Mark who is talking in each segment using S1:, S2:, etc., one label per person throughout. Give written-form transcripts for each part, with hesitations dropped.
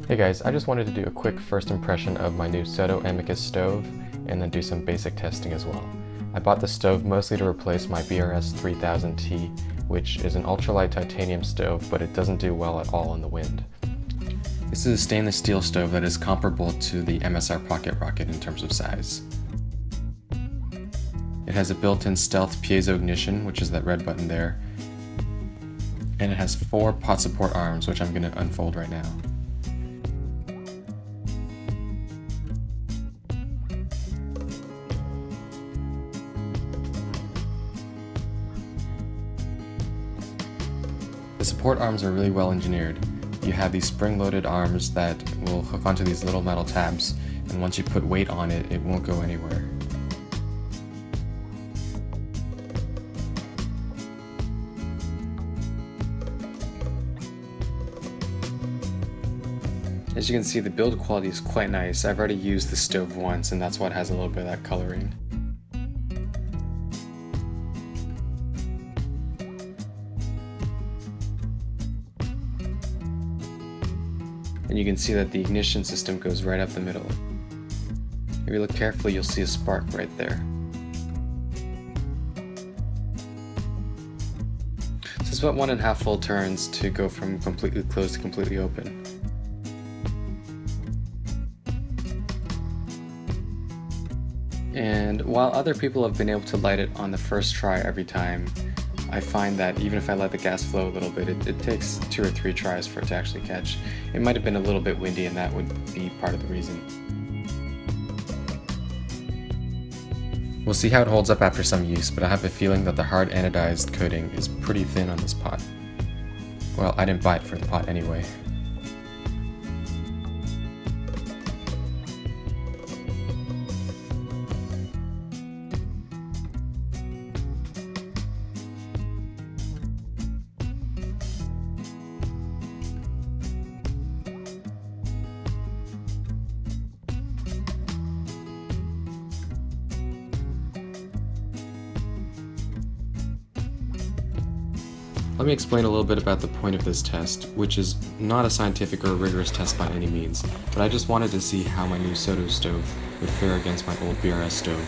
S1: Hey guys, I just wanted to do a quick first impression of my new Soto Amicus stove and then do some basic testing as well. I bought the stove mostly to replace my BRS 3000T, which is an ultralight titanium stove, but it doesn't do well at all in the wind. This is a stainless steel stove that is comparable to the MSR Pocket Rocket in terms of size. It has a built-in stealth piezo ignition, which is that red button there, and it has 4 pot support arms, which I'm going to unfold right now. The support arms are really well engineered. You have these spring-loaded arms that will hook onto these little metal tabs, and once you put weight on it, it won't go anywhere. As you can see, the build quality is quite nice. I've already used the stove once, and that's why it has a little bit of that coloring. And you can see that the ignition system goes right up the middle. If you look carefully, you'll see a spark right there. So it's about 1.5 full turns to go from completely closed to completely open. And while other people have been able to light it on the first try every time, I find that even if I let the gas flow a little bit, it takes 2 or 3 tries for it to actually catch. It might have been a little bit windy, and that would be part of the reason. We'll see how it holds up after some use, but I have a feeling that the hard anodized coating is pretty thin on this pot. Well, I didn't buy it for the pot anyway. Let me explain a little bit about the point of this test, which is not a scientific or rigorous test by any means, but I just wanted to see how my new Soto stove would fare against my old BRS stove.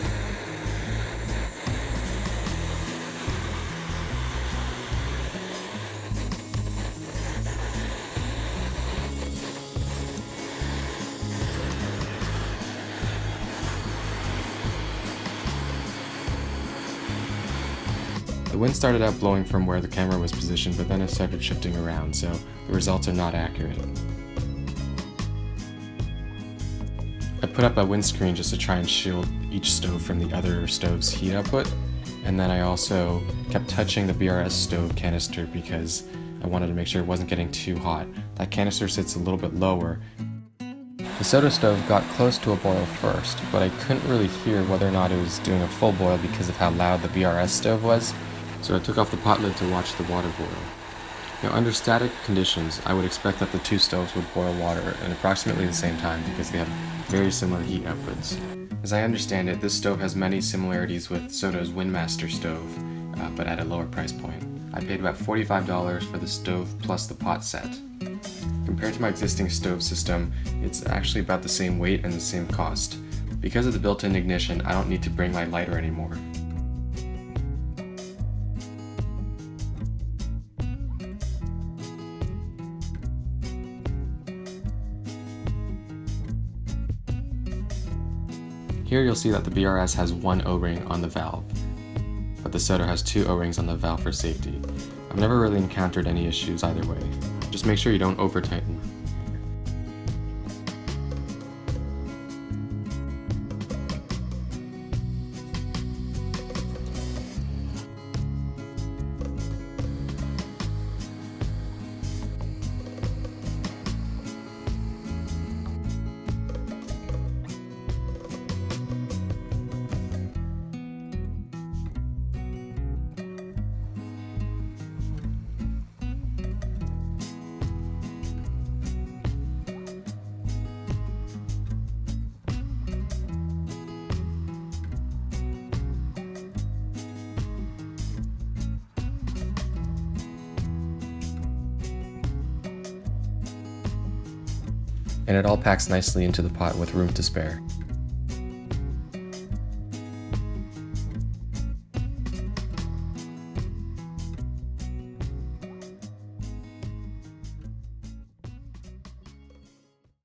S1: The wind started out blowing from where the camera was positioned, but then it started shifting around, so the results are not accurate. I put up a windscreen just to try and shield each stove from the other stove's heat output, and then I also kept touching the BRS stove canister because I wanted to make sure it wasn't getting too hot. That canister sits a little bit lower. The Soto stove got close to a boil first, but I couldn't really hear whether or not it was doing a full boil because of how loud the BRS stove was. So I took off the pot lid to watch the water boil. Now, under static conditions, I would expect that the 2 stoves would boil water at approximately the same time because they have very similar heat outputs. As I understand it, this stove has many similarities with Soto's Windmaster stove, but at a lower price point. I paid about $45 for the stove plus the pot set. Compared to my existing stove system, it's actually about the same weight and the same cost. Because of the built-in ignition, I don't need to bring my lighter anymore. Here you'll see that the BRS has 1 O-ring on the valve, but the Soto has 2 O-rings on the valve for safety. I've never really encountered any issues either way. Just make sure you don't over-tighten. and it all packs nicely into the pot with room to spare.